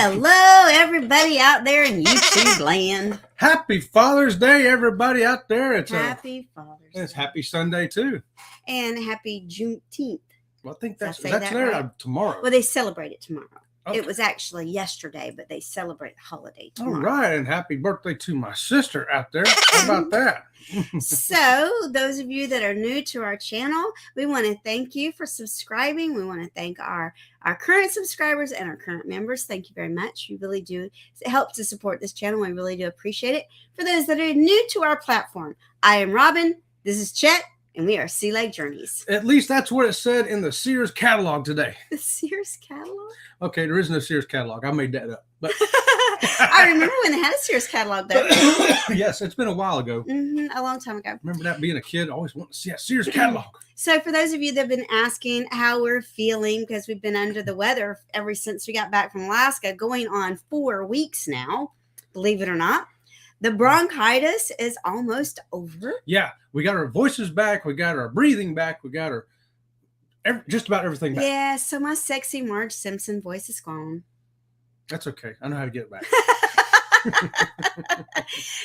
Hello, everybody out there in YouTube land. Happy Father's Day, everybody out there. Happy Father's Day. It's Happy Sunday, too. And happy Juneteenth. Well, I think that's that there right? tomorrow. Well, they celebrate it tomorrow. Okay. It was actually yesterday, but they celebrate the holiday tomorrow. All right, and happy birthday to my sister out there. How about that? So, those of you that are new to our channel, we want to thank you for subscribing. We want to thank our current subscribers and our current members. Thank you very much. You really do help to support this channel. We really do appreciate it. For those that are new to our platform, I am Robin. This is Chet. And we are Sea Lake Journeys. At least that's what it said in the Sears catalog today. The Sears catalog? Okay, there is no Sears catalog. I made that up. But I remember when they had a Sears catalog, though. Yes, it's been a while ago. A long time ago. Remember that being a kid? I always wanted to see a Sears catalog. So for those of you that have been asking how we're feeling, because we've been under the weather ever since we got back from Alaska, going on 4 weeks now, believe it or not. The bronchitis is almost over. Yeah, we got our voices back. We got our breathing back. We got our just about everything back. Yeah, so my sexy Marge Simpson voice is gone. That's okay. I know how to get it back.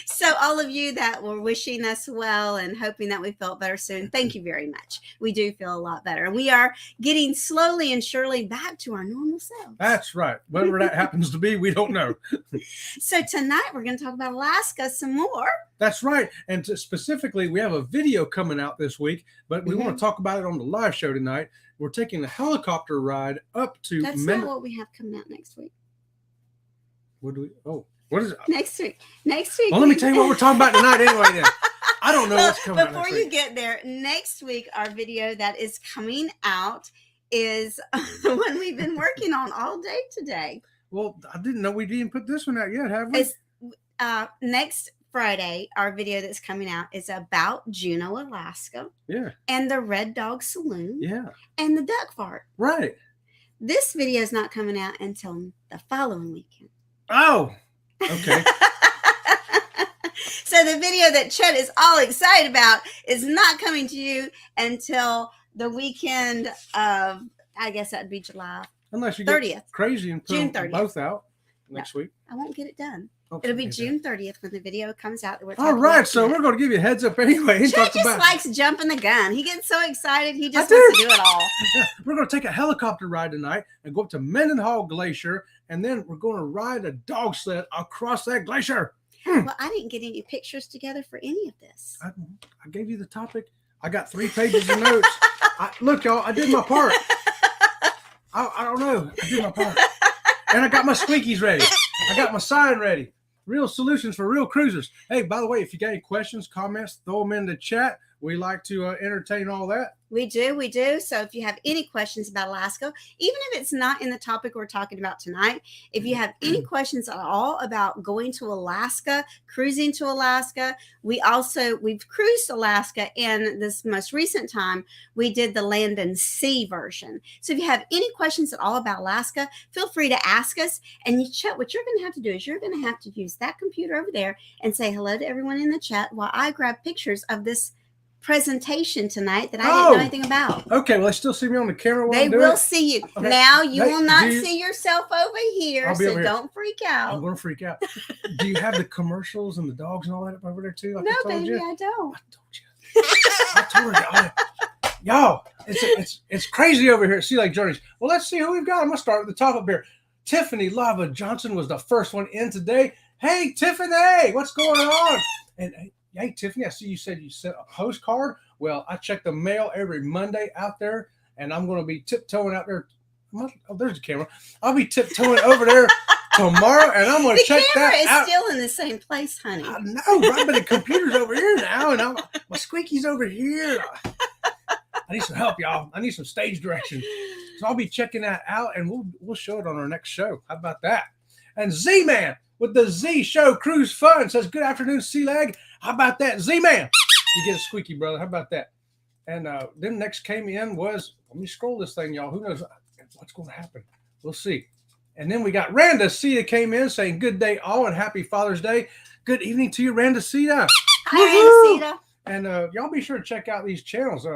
So all of you that were wishing us well and hoping that we felt better soon, thank you very much. We do feel a lot better. And we are getting slowly and surely back to our normal selves. That's right. Whatever that happens to be, we don't know. So tonight we're going to talk about Alaska some more. That's right. And specifically, we have a video coming out this week, but we want to talk about it on the live show tonight. We're taking a helicopter ride up to... That's not what we have coming out next week. What do we... Oh. What is it? Next week. Well, let me tell you what we're talking about tonight anyway then. I don't know what's coming out Before you get there, next week, our video that is coming out is the one we've been working on all day today. Well, I didn't know we didn't put this one out yet, have we? It's, next Friday, our video that's coming out is about Juneau, Alaska. Yeah. And the Red Dog Saloon. Yeah. And the duck fart. Right. This video is not coming out until the following weekend. Oh, okay. So the video that Chet is all excited about is not coming to you until the weekend of, I guess that'd be July Unless you 30th. get crazy and put June them 30th. Both out next week. I won't get it done. Okay, It'll be June 30th when the video comes out. All right, so we're going to give you a heads up anyway. Chet just likes jumping the gun. He gets so excited, he just wants to do it all. Yeah, we're going to take a helicopter ride tonight and go up to Mendenhall Glacier, and then we're going to ride a dog sled across that glacier. Well, I didn't get any pictures together for any of this. I gave you the topic. I got 3 pages of notes. Look, y'all, I did my part. I don't know. I did my part. And I got my squeakies ready. I got my sign ready. Real solutions for real cruisers. Hey, by the way, if you got any questions, comments, throw them in the chat. We like to entertain all that. We do. So if you have any questions about Alaska, even if it's not in the topic we're talking about tonight, if you have any questions at all about going to Alaska, cruising to Alaska, we've cruised Alaska, and this most recent time we did the land and sea version. So if you have any questions at all about Alaska, feel free to ask us. And you chat. What you're going to have to do is you're going to have to use that computer over there and say hello to everyone in the chat while I grab pictures of this presentation tonight that I didn't know anything about. Okay, well, they still see me on the camera while They will see you. Okay. Now you will not see yourself over here, so over here. don't freak out. I'm going to freak out. Do you have the commercials and the dogs and all that over there too? Like No, I baby, I don't. I told you. Y'all, it's crazy over here at Sea Lake Journeys. Well, let's see who we've got. I'm going to start at the top up here. Tiffany Lava Johnson was the first one in today. Hey, Tiffany, what's going on? And hey, Tiffany, I see you said you sent a postcard. Well, I check the mail every Monday out there, and I'm going to be tiptoeing out there. Oh, there's the camera. I'll be tiptoeing over there tomorrow, and I'm going to check that out. The camera is still in the same place, honey. I know, right? But the computer's over here now, and my squeaky's over here. I need some help, y'all. I need some stage direction. So I'll be checking that out, and we'll show it on our next show. How about that? And Z-Man with the Z Show Cruise Fun says, good afternoon, Sea Lag. How about that, Z-Man? You get a squeaky, brother. How about that? And then next came in was, let me scroll this thing, y'all. Who knows what's going to happen? We'll see. And then we got Randa Sita came in saying, good day all and happy Father's Day. Good evening to you, Randa Sita. Hi, Randa Sita. And y'all be sure to check out these channels.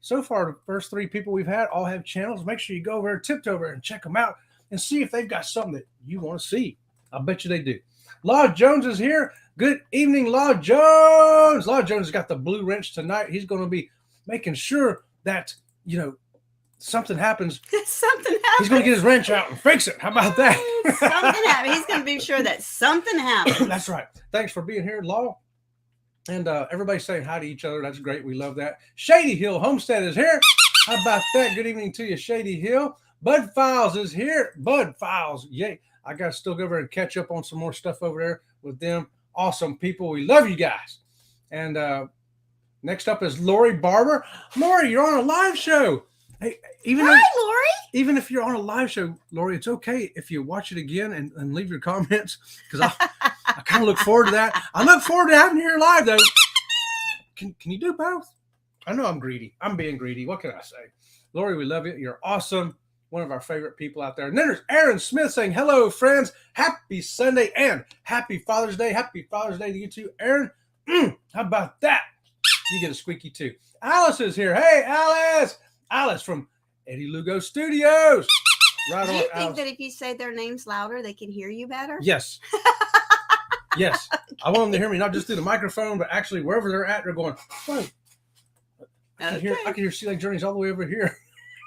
So far, the first 3 people we've had all have channels. Make sure you go over there, tiptoe over and check them out. and see if they've got something that you want to see. I bet you they do. Law Jones is here. Good evening, Law Jones. Law Jones has got the blue wrench tonight. He's going to be making sure that, something happens. Something happens. He's going to get his wrench out and fix it. How about that? Something happens. He's going to be sure that something happens. That's right. Thanks for being here, Law. And everybody's saying hi to each other. That's great. We love that. Shady Hill Homestead is here. How about that? Good evening to you, Shady Hill. Bud Files is here. Bud Files. Yay. I got to still go over and catch up on some more stuff over there with them. Awesome people. We love you guys. And next up is Lori Barber. Lori, you're on a live show. Hey, Hi, Lori. Even if you're on a live show, Lori, it's okay if you watch it again and leave your comments, because I kind of look forward to that. I look forward to having you here live, though. Can you do both? I know I'm greedy. I'm being greedy. What can I say? Lori, we love you. You're awesome. One of our favorite people out there. And then there's Aaron Smith saying, hello, friends. Happy Sunday and happy Father's Day. Happy Father's Day to you too, Aaron. How about that? You get a squeaky too. Alice is here. Hey, Alice. Alice from Eddie Lugo Studios. Right. Do you think that if you say their names louder, they can hear you better? Yes. Yes. I want them to hear me, not just through the microphone, but actually wherever they're at, they're going, whoa. I can hear Sea Lake Journeys all the way over here.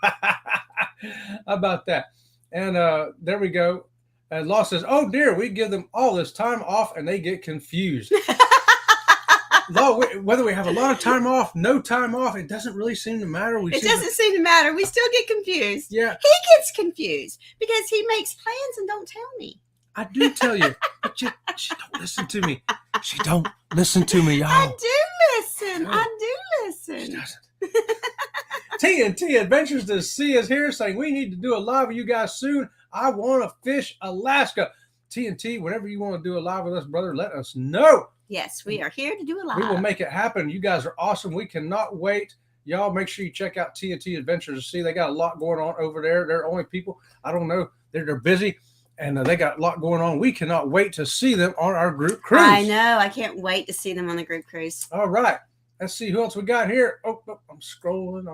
How about that? And there we go. And Law says, oh, dear, we give them all this time off and they get confused. Law, whether we have a lot of time off, no time off, it doesn't really seem to matter. It doesn't seem to matter. We still get confused. Yeah. He gets confused because he makes plans and don't tell me. I do tell you, but she don't listen to me. She don't listen to me, y'all. I do listen. No. I do listen. She doesn't. TNT Adventures to Sea is here saying we need to do a live with you guys soon. I want to fish Alaska. TNT, whenever you want to do a live with us, brother, let us know. Yes, we are here to do a live. We will make it happen. You guys are awesome. We cannot wait. Y'all make sure you check out TNT Adventures to Sea. They got a lot going on over there. They're only people, I don't know, they're busy. And they got a lot going on. We cannot wait to see them on our group cruise. I know. I can't wait to see them on the group cruise. All right. Let's see who else we got here. Oh, I'm scrolling.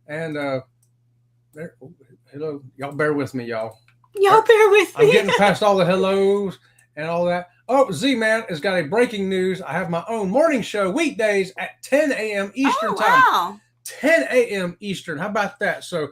And there. Oh, hello. Y'all bear with me, y'all. Y'all bear with me. I'm getting past all the hellos and all that. Oh, Z-Man has got a breaking news. I have my own morning show weekdays at 10 a.m. Eastern time. Wow. 10 a.m. Eastern. How about that? So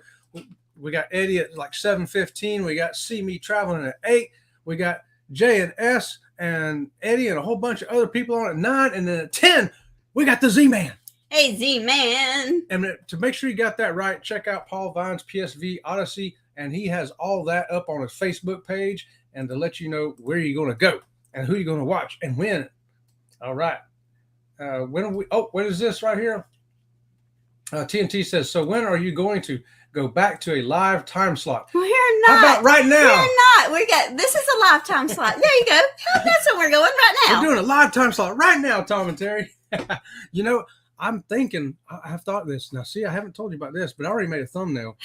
we got Eddie at like 7:15. We got See Me Traveling at 8. We got J and S and Eddie and a whole bunch of other people on at 9. And then at 10, we got the Z-Man. Hey, Z-Man. And to make sure you got that right, check out Paul Vine's PSV Odyssey. And he has all that up on his Facebook page and to let you know where you're going to go and who you're going to watch and when. All right. When is this right here? TNT says, so when are you going to go back to a live time slot? We're not. How about right now? We're not. This is a lifetime slot. There you go. That's what we're going right now. We're doing a live time slot right now, Tom and Terry. I'm thinking, I have thought this. Now, see, I haven't told you about this, but I already made a thumbnail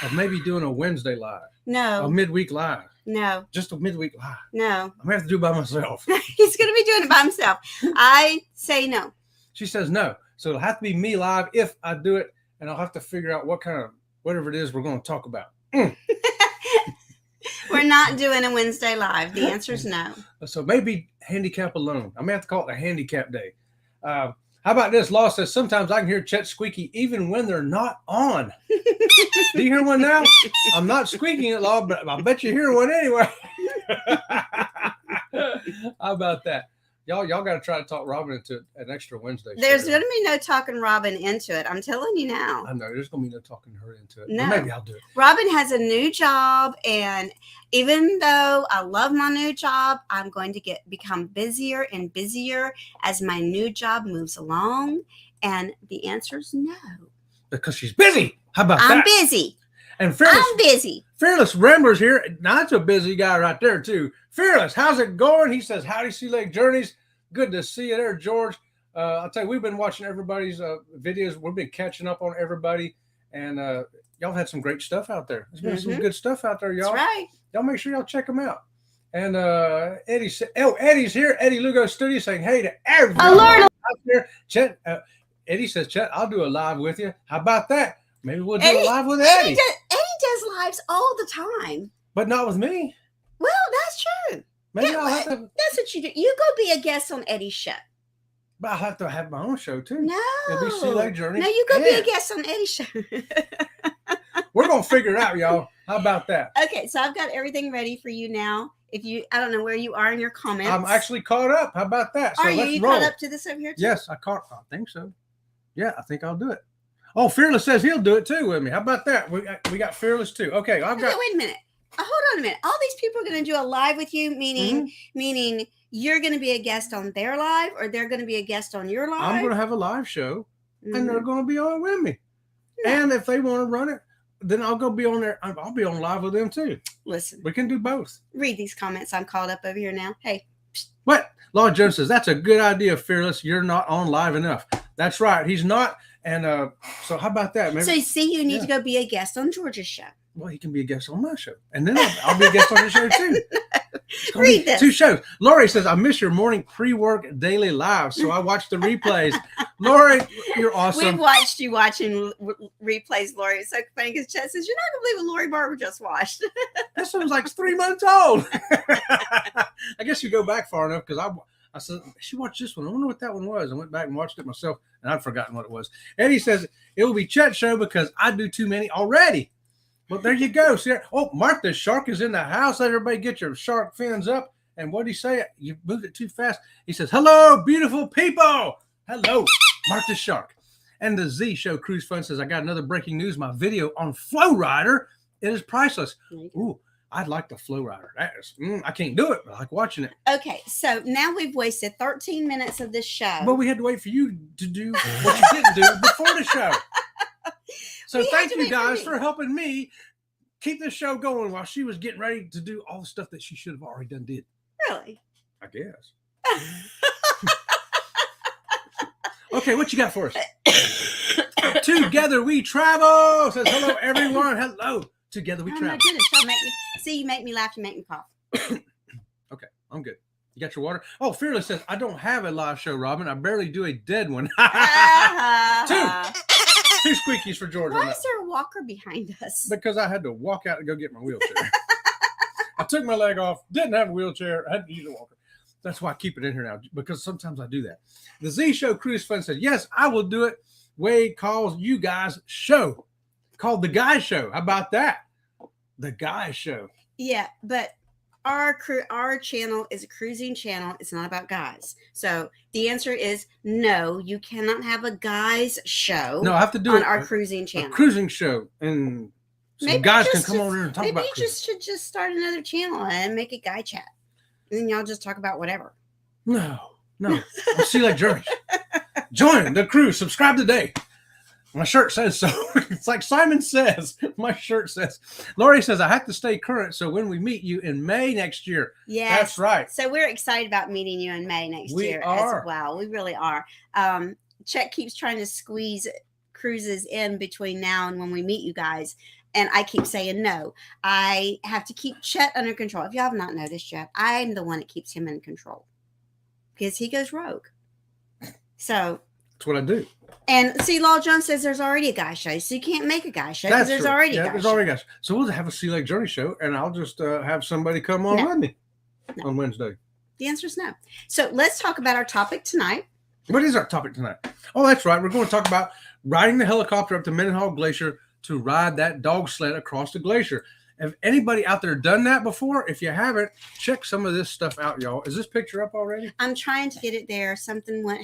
of maybe doing a Wednesday live. No. A midweek live. No. Just a midweek live. No. I'm going to have to do it by myself. He's going to be doing it by himself. I say no. She says no. So it'll have to be me live if I do it, and I'll have to figure out whatever it is we're going to talk about. We're not doing a Wednesday live. The answer is no. So maybe handicap alone. I may have to call it a handicap day. How about this? Law says sometimes I can hear Chet squeaky even when they're not on. Do you hear one now? I'm not squeaking it, Law, but I bet you hear one anyway. How about that? Y'all got to try to talk Robin into an extra Wednesday. There's going to be no talking Robin into it. I'm telling you now. I know. There's going to be no talking her into it. No. But maybe I'll do it. Robin has a new job, and even though I love my new job, I'm going to become busier and busier as my new job moves along. And the answer is no. Because she's busy. How about that? I'm busy. And I'm busy. Fearless Rambler's here. Now, that's a busy guy right there, too. Fearless, how's it going? He says, howdy, Sea Lake Journeys. Good to see you there, George. I'll tell you, we've been watching everybody's videos. We've been catching up on everybody. And y'all had some great stuff out there. There's been some good stuff out there, y'all. That's right. Y'all make sure y'all check them out. And Eddie's here. Eddie Lugo Studio saying, hey to everybody out there. Chet, Eddie says, Chet, I'll do a live with you. How about that? Maybe we'll do a live with Eddie. Eddie does lives all the time. But not with me. Well, that's true. Maybe I'll have to. That's what you do. You go be a guest on Eddie's show. But I'll have to have my own show too. No. It'll be Sea Lake Journey. No, you go be a guest on Eddie's show. We're going to figure it out, y'all. How about that? Okay, so I've got everything ready for you now. I don't know where you are in your comments. I'm actually caught up. How about that? So are let's you roll. caught up to this over here too? Yes, I think so. Yeah, I think I'll do it. Oh, Fearless says he'll do it too with me. How about that? We got Fearless too. Okay, wait a minute. Hold on a minute. All these people are going to do a live with you, meaning you're going to be a guest on their live, or they're going to be a guest on your live. I'm going to have a live show, and they're going to be on with me. No. And if they want to run it, then I'll go be on there. I'll be on live with them too. Listen, we can do both. Read these comments. I'm caught up over here now. Hey, what? Law Jones says that's a good idea, Fearless. You're not on live enough. That's right. He's not. And so how about that? Maybe, so see, you need to go be a guest on George's show. Well, he can be a guest on my show, and then I'll be a guest on your show too. No. Read this. 2 shows. Lori says, I miss your morning pre-work daily live, so I watch the replays. Lori, you're awesome. We've watched you watching replays, Lori. It's so funny because Chet says, you're not going to believe what Lori Barber just watched. This one was like 3 months old. I guess you go back far enough because I said, she watched this one. I wonder what that one was. I went back and watched it myself, and I'd forgotten what it was. Eddie says, it will be Chet's show because I do too many already. Well, there you go. See, oh, Mark, the shark is in the house. Let everybody get your shark fins up. And what did he say? You moved it too fast. He says, hello, beautiful people. Hello, Mark the Shark. And the Z Show Cruise Fun says, I got another breaking news. My video on Flow Rider, it is priceless. Ooh, I'd like the Flow Rider. That is, I can't do it, but I like watching it. Okay, so now we've wasted 13 minutes of this show. But we had to wait for you to do what you didn't do before the show. So thank you guys for helping me keep this show going while she was getting ready to do all the stuff that she should have already did. Really? I guess. Okay, what you got for us? Together we travel. Says hello, everyone. Hello. Together we travel. My goodness, you make me laugh, you make me cough. Okay, I'm good. You got your water? Oh, Fearless says, I don't have a live show, Robin. I barely do a dead one. Two squeakies for George. Why is there a walker behind us? Because I had to walk out and go get my wheelchair. I took my leg off, didn't have a wheelchair, I had to use a walker. That's why I keep it in here now, because sometimes I do that. The Z Show Cruise Fun said, yes, I will do it. Wade calls you guys show. Called The Guy Show. How about that? The Guy Show. Yeah, but our channel is a cruising channel. It's not about guys. So the answer is no. You cannot have a guys show. No, I have to do on it our cruising channel. A cruising show, and some guys can come over here and talk about. Maybe you should just start another channel and make it guy chat, and then y'all just talk about whatever. No. I'll see you like Journey. Join the crew. Subscribe today. My shirt says so. It's like Simon Says. My shirt says. Lori says, I have to stay current so when we meet you in May next year. Yes. That's right. So we're excited about meeting you in May next year as well. We really are. Chet keeps trying to squeeze cruises in between now and when we meet you guys. And I keep saying no. I have to keep Chet under control. If you have not noticed yet, I'm the one that keeps him in control. Because he goes rogue. So that's what I do. And see, Law Jones says there's already a guy show, so you can't make a guy show because there's already a guy show. Already guys. So we'll have a Sea Lake Journey show, and I'll just have somebody come on with me on Wednesday. The answer is no. So let's talk about our topic tonight. What is our topic tonight? Oh, that's right. We're going to talk about riding the helicopter up to Mendenhall Glacier to ride that dog sled across the glacier. Have anybody out there done that before? If you haven't, check some of this stuff out, y'all. Is this picture up already? I'm trying to get it there. Something went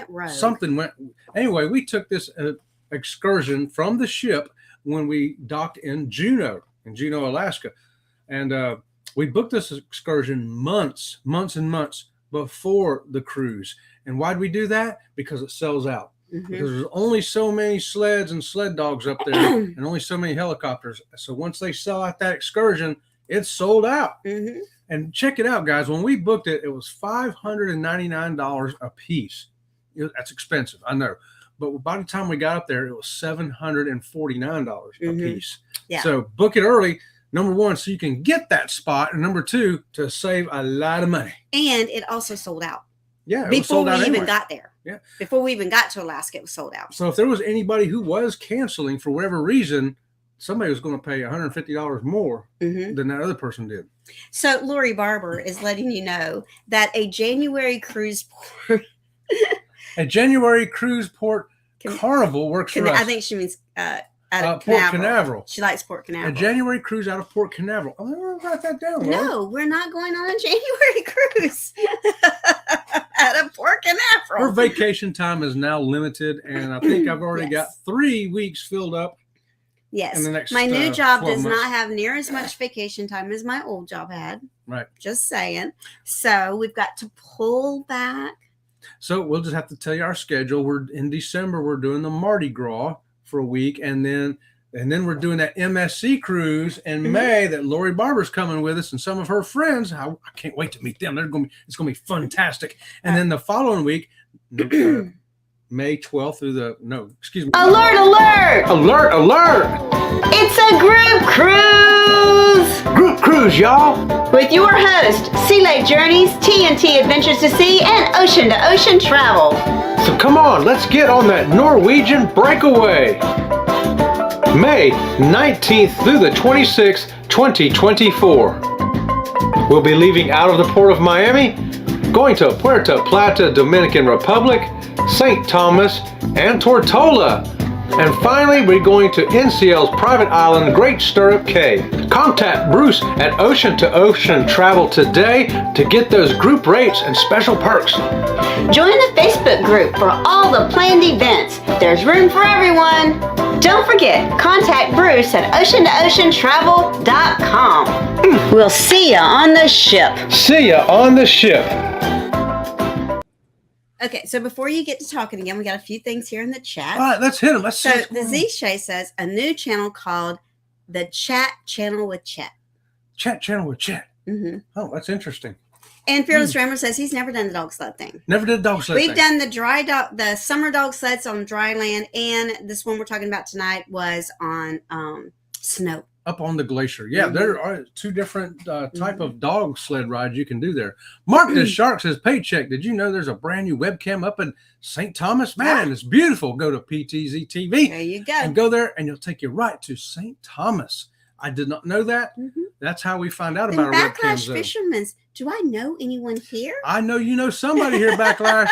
rogue. Anyway, we took this excursion from the ship when we docked in Juneau, Alaska. And we booked this excursion months and months before the cruise. And why'd we do that? Because it sells out. Mm-hmm. Because there's only so many sleds and sled dogs up there and only so many helicopters. So once they sell out that excursion, it's sold out. Mm-hmm. And check it out, guys. When we booked it, it was $599 a piece. That's expensive, I know. But by the time we got up there, it was $749 a piece. Yeah. So book it early, number one, so you can get that spot. And number two, to save a lot of money. And it also sold out. Yeah, before we even got there. Yeah. Before we even got to Alaska, it was sold out. So if there was anybody who was canceling for whatever reason, somebody was going to pay $150 more Mm-hmm. than that other person did. So Lori Barber is letting you know that a January cruise port. A January cruise port carnival works for us. I think she means out of Port Canaveral. She likes Port Canaveral. A January cruise out of Port Canaveral. I'm going to write that down. No, we're not going on a January cruise out of Port Canaveral. Her vacation time is now limited, and I think I've already got 3 weeks filled up. Yes. In the next, my new job does months. not have near as much vacation time as my old job had. Right. Just saying. So we've got to pull back. So we'll just have to tell you our schedule. We're in December. We're doing the Mardi Gras for a week, and then we're doing that MSC cruise in May that Lori Barber's coming with us and some of her friends. I can't wait to meet them. It's going to be fantastic. And then the following week, May 12th through Alert, alert! Alert, alert! It's a group cruise! Group cruise, y'all! With your host, Sled Journeys, TNT Adventures to Sea, and Ocean to Ocean Travel. So come on, let's get on that Norwegian breakaway. May 19th through the 26th, 2024. We'll be leaving out of the port of Miami, going to Puerto Plata, Dominican Republic, St. Thomas, and Tortola. And finally, we're going to NCL's private island, Great Stirrup Cay. Contact Bruce at Ocean to Ocean Travel today to get those group rates and special perks. Join the Facebook group for all the planned events. There's room for everyone. Don't forget, contact Bruce at oceantooceantravel.com. We'll see you on the ship. See ya on the ship. Okay, so before you get to talking again, we got a few things here in the chat. All right, let's hit them. Let's So the Z-Shay says a new channel called the Chat Channel with Chet. Chat channel with Chet. Mm-hmm. Oh, that's interesting. And Fearless Rammer says he's never done the dog sled thing. Never did dog sled. We've done the summer dog sleds on dry land, and this one we're talking about tonight was on snow. Up on the glacier. Yeah, there are 2 different type of dog sled rides you can do there. Mark the Shark says, Paycheck, did you know there's a brand new webcam up in St. Thomas? Man, it's beautiful. Go to PTZ TV. There you go. And go there, and you'll take you right to St. Thomas. I did not know that. That's how we find out about our Backlash webcams. Fishermen's. Do I know anyone here? I know you know somebody here, Backlash.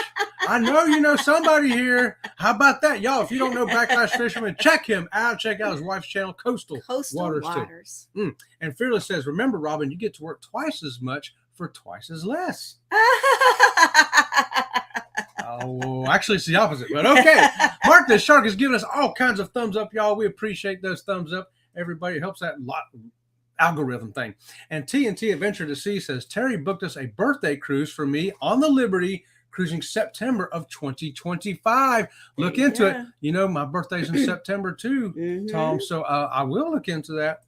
I know you know somebody here. How about that, y'all? If you don't know Backlash Fisherman, check him out. Check out his wife's channel, Coastal Waters. Too. And Fearless says, remember, Robin, you get to work twice as much for twice as less. Oh, actually, it's the opposite, but okay. Mark the Shark has given us all kinds of thumbs up, y'all. We appreciate those thumbs up. Everybody helps that lot. Algorithm thing. And TNT Adventure to Sea says, Terry booked us a birthday cruise for me on the Liberty, cruising September of 2025. Look into it. You know, my birthday's in September too, Tom. So I will look into that.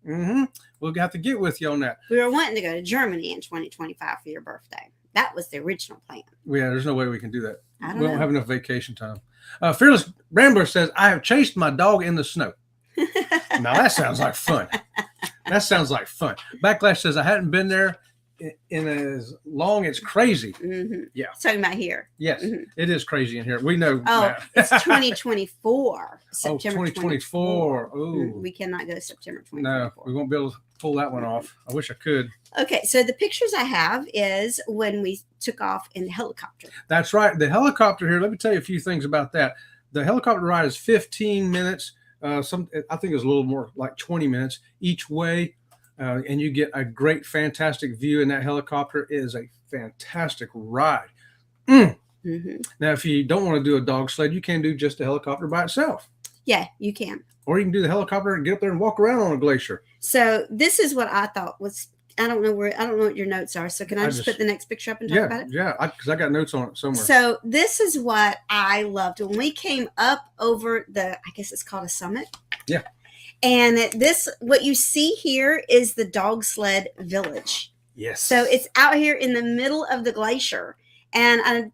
We'll have to get with you on that. We were wanting to go to Germany in 2025 for your birthday. That was the original plan. Yeah, there's no way we can do that. We don't have enough vacation time. Fearless Rambler says, I have chased my dog in the snow. Now that sounds like fun. That sounds like fun. Backlash says, I hadn't been there in as long. It's crazy. Yeah. Talking about here. Yes, it is crazy in here. We know. Oh, it's 2024. September 2024. Oh, we cannot go to September 2024. No, we won't be able to pull that one off. I wish I could. Okay, so the pictures I have is when we took off in the helicopter. That's right. The helicopter here, let me tell you a few things about that. The helicopter ride is 15 minutes. I think it's a little more like 20 minutes each way. And you get a great, fantastic view in that helicopter. It is a fantastic ride. Now, if you don't want to do a dog sled, you can do just a helicopter by itself. Yeah, you can. Or you can do the helicopter and get up there and walk around on a glacier. So this is what I thought was, I don't know what your notes are. So can I just put the next picture up and talk about it? Yeah, because I got notes on it somewhere. So this is what I loved. When we came up over I guess it's called a summit. Yeah. And what you see here is the dog sled village. Yes. So it's out here in the middle of the glacier. And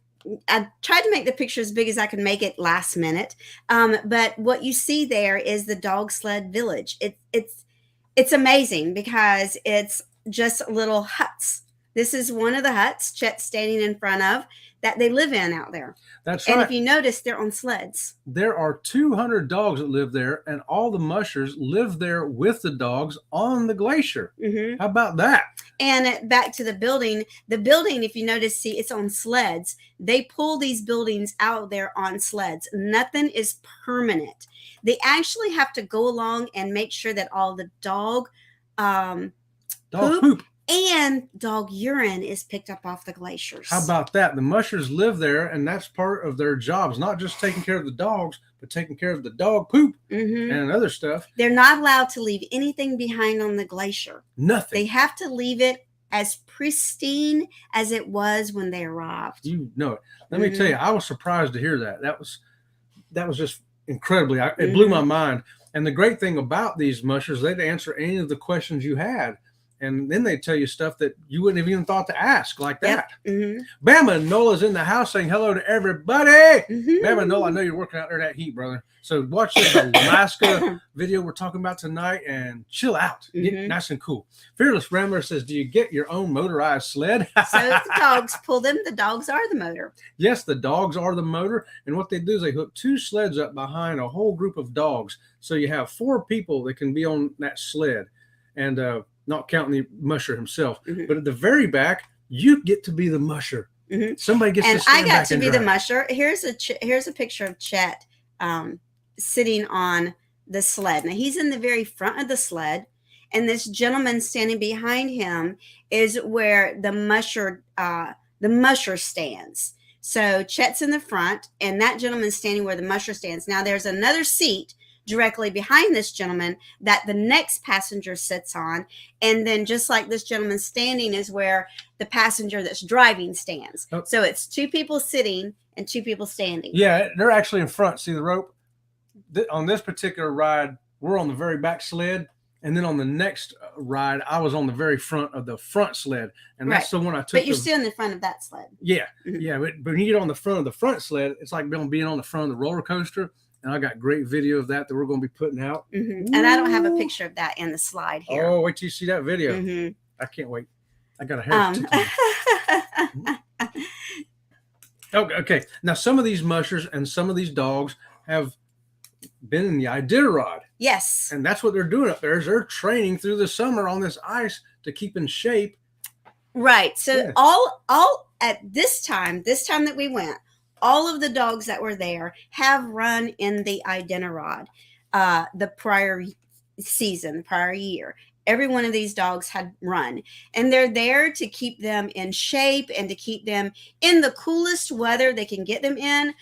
I tried to make the picture as big as I could make it last minute. But what you see there is the dog sled village. It's amazing because it's just little huts This is one of the huts Chet's standing in front of that they live in out there. That's And right. if you notice, they're on sleds. There are 200 dogs that live there, and all the mushers live there with the dogs on the glacier. Mm-hmm. How about that? And back to the building, if you notice, see, it's on sleds. They pull these buildings out there on sleds. Nothing is permanent. They actually have to go along and make sure that all the dog poop and dog urine is picked up off the glaciers. How about that? The mushers live there, and that's part of their jobs, not just taking care of the dogs, but taking care of the dog poop and other stuff. They're not allowed to leave anything behind on the glacier. Nothing. They have to leave it as pristine as it was when they arrived. You know it. Let me tell you, I was surprised to hear that. That was just incredibly, it blew my mind. And the great thing about these mushers, they'd answer any of the questions you had. And then they tell you stuff that you wouldn't have even thought to ask like that. Bama and Nola's in the house saying hello to everybody. Bama and Nola, I know you're working out there in that heat, brother. So watch this Alaska video we're talking about tonight and chill out. Get nice and cool. Fearless Rambler says, do you get your own motorized sled? So the dogs pull them. The dogs are the motor. Yes, the dogs are the motor. And what they do is they hook 2 sleds up behind a whole group of dogs. So you have 4 people that can be on that sled. And not counting the musher himself. But at the very back, you get to be the musher. Somebody gets to stand back and I got to be drive. the musher. Here's a picture of Chet sitting on the sled. Now he's in the very front of the sled, and this gentleman standing behind him is where the musher stands. So Chet's in the front, and that gentleman's standing where the musher stands. Now there's another seat directly behind this gentleman that the next passenger sits on, and then just like this gentleman standing is where the passenger that's driving stands. So it's 2 people sitting and 2 people standing. Yeah, they're actually in front. See the rope? On this particular ride, we're on the very back sled, and then on the next ride, I was on the very front of the front sled, and that's the one I took. But you're still in the front of that sled. Yeah, but when you get on the front of the front sled, it's like being on the front of the roller coaster. And I got great video of that we're going to be putting out. And I don't have a picture of that in the slide here. Oh, wait till you see that video. I can't wait. I got a hair. Okay. Now, some of these mushers and some of these dogs have been in the Iditarod. Yes. And that's what they're doing up there is they're training through the summer on this ice to keep in shape. Right. So all at this time that we went, all of the dogs that were there have run in the Iditarod the prior year. Every one of these dogs had run, and they're there to keep them in shape and to keep them in the coolest weather they can get them in,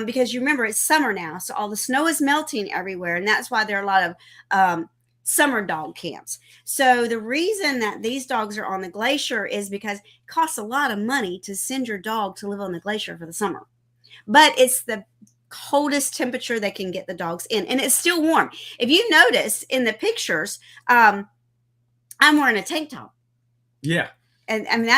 because you remember it's summer now, so all the snow is melting everywhere, and that's why there are a lot of summer dog camps. So the reason that these dogs are on the glacier is because it costs a lot of money to send your dog to live on the glacier for the summer. But it's the coldest temperature they can get the dogs in, and it's still warm. If you notice in the pictures, I'm wearing a tank top. Yeah, and I mean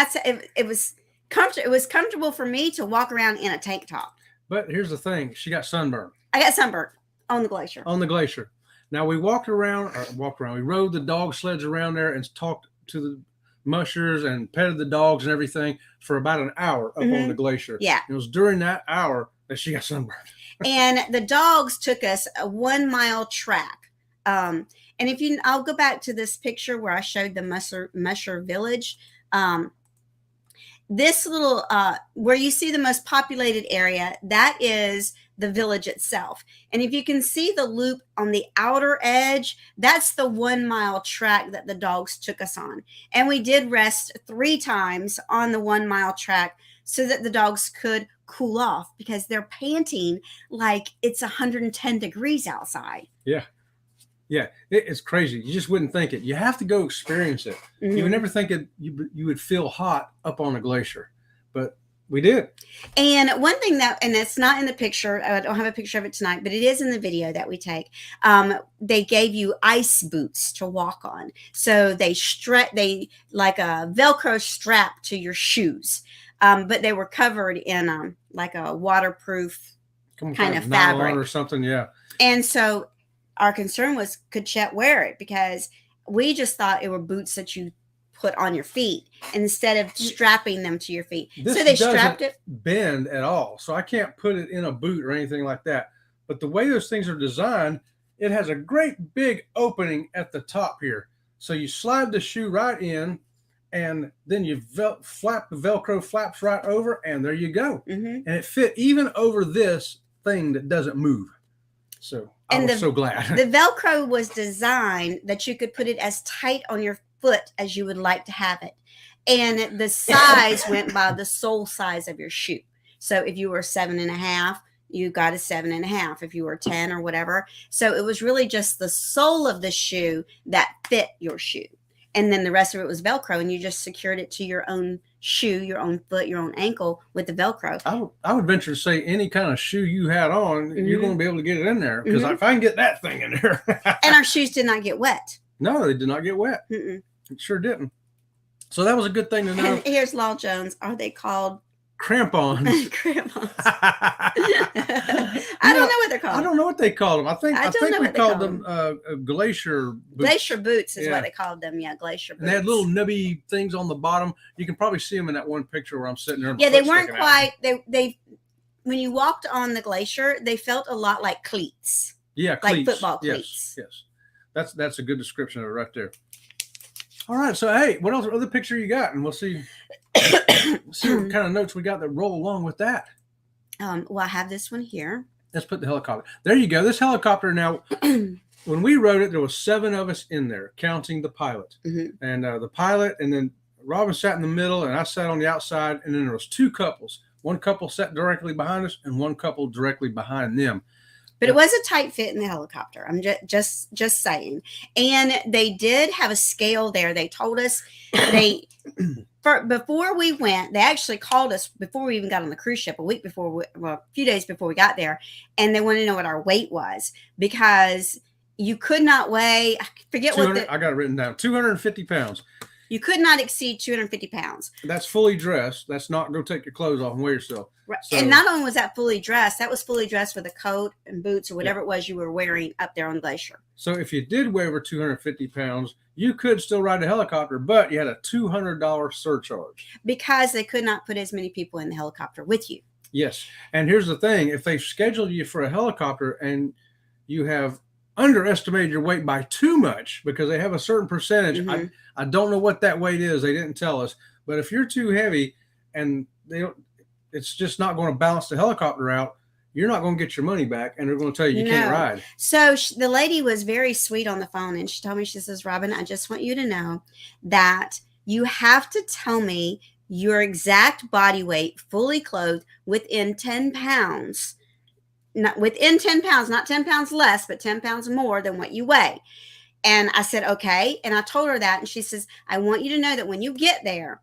it was comfortable. It was comfortable for me to walk around in a tank top. But here's the thing: she got sunburned. I got sunburned on the glacier. On the glacier. Now we walked around. We rode the dog sleds around there and talked to the mushers and petted the dogs and everything for about an hour up on the glacier. Yeah. It was during that hour that she got sunburned. And the dogs took us a 1 mile track. And I'll go back to this picture where I showed the musher village. This little, where you see the most populated area, that is the village itself. And if you can see the loop on the outer edge, that's the 1 mile track that the dogs took us on. And we did rest 3 times on the 1 mile track so that the dogs could cool off, because they're panting like it's 110 degrees outside. Yeah. Yeah, it's crazy. You just wouldn't think it. You have to go experience it. You would never think you would feel hot up on a glacier, but we did. And one thing and it's not in the picture, I don't have a picture of it tonight, but it is in the video that we take. They gave you ice boots to walk on. So they like a Velcro strap to your shoes. But they were covered in like a waterproof kind of fabric or something. Yeah. And so our concern was, could Chet wear it? Because we just thought it were boots that you put on your feet instead of strapping them to your feet. This so they strapped it. Bend at all, so I can't put it in a boot or anything like that. But the way those things are designed, it has a great big opening at the top here. So you slide the shoe right in, and then you flap the Velcro flaps right over, and there you go. And it fit even over this thing that doesn't move. So I was so glad. The Velcro was designed that you could put it as tight on your foot as you would like to have it. And the size went by the sole size of your shoe. So if you were 7.5, you got a 7.5. If you were 10 or whatever. So it was really just the sole of the shoe that fit your shoe. And then the rest of it was Velcro, and you just secured it to your own shoe, your own foot, your own ankle with the Velcro. I would venture to say any kind of shoe you had on, you're going to be able to get it in there. Because if I can get that thing in there. And our shoes did not get wet. No, they did not get wet. It sure didn't. So that was a good thing to know. And here's Law Jones. Are they called crampons? Crampons. I don't know what they're called. I don't know what they called them. I think we called them glacier boots. Glacier boots is what they called them. Yeah, glacier boots. And they had little nubby things on the bottom. You can probably see them in that one picture where I'm sitting there. Yeah, they weren't quite. They when you walked on the glacier, they felt a lot like cleats. Yeah, cleats. Like football cleats. Yes. That's a good description of it right there. All right, so hey, what else? Other picture you got, and we'll see what kind of notes we got that roll along with that. Well, I have this one here. Let's put the helicopter. There you go. This helicopter now. When we wrote it, there was 7 of us in there, counting the pilot, and the pilot, and then Robin sat in the middle, and I sat on the outside, and then there was 2 couples. One couple sat directly behind us, and one couple directly behind them. But it was a tight fit in the helicopter. I'm just saying. And they did have a scale there. They told us before we went, they actually called us before we even got on the cruise ship a few days before we got there. And they wanted to know what our weight was, because you could not weigh, I forget I got it written down, 250 pounds. You could not exceed 250 pounds. That's fully dressed. That's not go take your clothes off and weigh yourself. Right. So, and not only was that fully dressed, that was fully dressed with a coat and boots or whatever it was you were wearing up there on Glacier. So if you did weigh over 250 pounds, you could still ride a helicopter, but you had a $200 surcharge. Because they could not put as many people in the helicopter with you. Yes. And here's the thing. If they scheduled you for a helicopter and you have underestimated your weight by too much, because they have a certain percentage. I don't know what that weight is. They didn't tell us. But if you're too heavy and it's just not going to balance the helicopter out, you're not going to get your money back, and they're going to tell you can't ride. So the lady was very sweet on the phone, and she told me, she says, Robin, I just want you to know that you have to tell me your exact body weight, fully clothed, within 10 pounds. Not within 10 pounds, not 10 pounds less, but 10 pounds more than what you weigh. And I said, okay. And I told her that. And she says, I want you to know that when you get there,